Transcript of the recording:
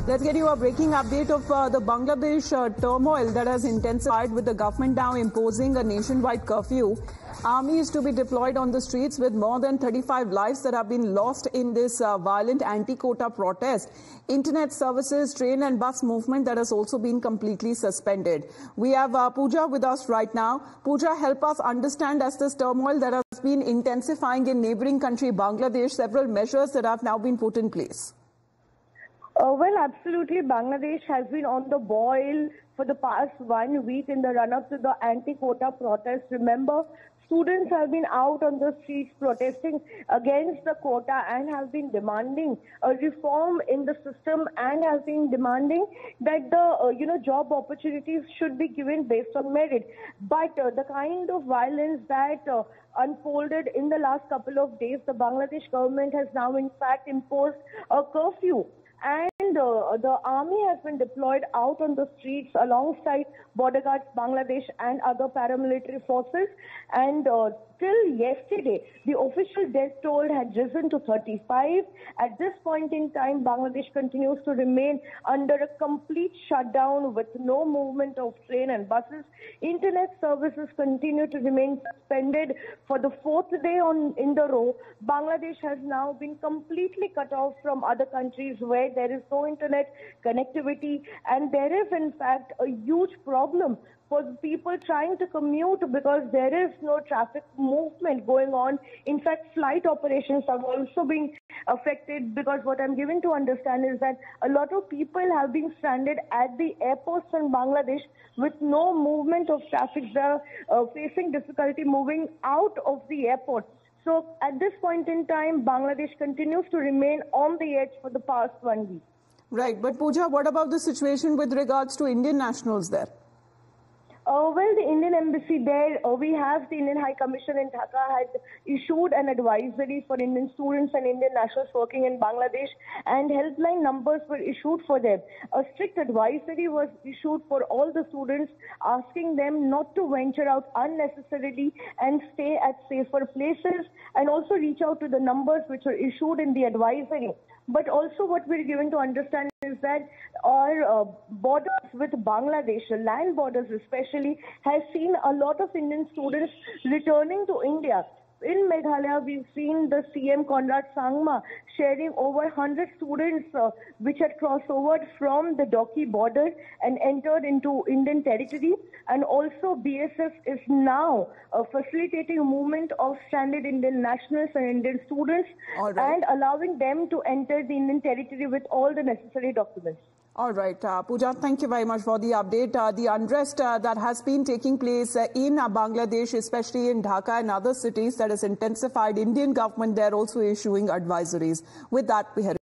Let's get you a breaking update of the Bangladesh turmoil that has intensified with the government now imposing a nationwide curfew. Army is to be deployed on the streets with more than 35 lives that have been lost in this violent anti-quota protest. Internet services, train and bus movement that has also been completely suspended. We have Pooja with us right now. Pooja, help us understand as this turmoil that has been intensifying in neighboring country Bangladesh, several measures that have now been put in place. Well, absolutely. Bangladesh has been on the boil for the past 1 week in the run-up to the anti-quota protest. Remember, students have been out on the streets protesting against the quota and have been demanding a reform in the system and have been demanding that the job opportunities should be given based on merit. But the kind of violence that unfolded in the last couple of days, the Bangladesh government has now in fact imposed a curfew. And the army has been deployed out on the streets alongside border guards, Bangladesh and other paramilitary forces. And till yesterday, the official death toll had risen to 35. At this point in time, Bangladesh continues to remain under a complete shutdown with no movement of train and buses. Internet services continue to remain suspended for the fourth day in the row. Bangladesh has now been completely cut off from other countries where there is no internet connectivity, and there is in fact a huge problem for people trying to commute because there is no traffic movement going on. In fact, flight operations are also being affected because what I'm given to understand is that a lot of people have been stranded at the airports in Bangladesh with no movement of traffic. They're facing difficulty moving out of the airport. So at this point in time, Bangladesh continues to remain on the edge for the past 1 week. Right. But Pooja, what about the situation with regards to Indian nationals there? Well, the Indian embassy there, we have the Indian High Commission in Dhaka had issued an advisory for Indian students and Indian nationals working in Bangladesh, and helpline numbers were issued for them. A strict advisory was issued for all the students, asking them not to venture out unnecessarily and stay at safer places, and also reach out to the numbers which were issued in the advisory. But also what we're given to understand is that our borders with Bangladesh, land borders especially, has seen a lot of Indian students returning to India. In Meghalaya, we've seen the CM Conrad Sangma sharing over 100 students which had crossed over from the Doki border and entered into Indian territory. And also BSF is now facilitating movement of stranded Indian nationals and Indian students and allowing them to enter the Indian territory with all the necessary documents. All right, Pooja, thank you very much for the update. The unrest that has been taking place in Bangladesh, especially in Dhaka and other cities, that has intensified. Indian government there also issuing advisories. With that, we head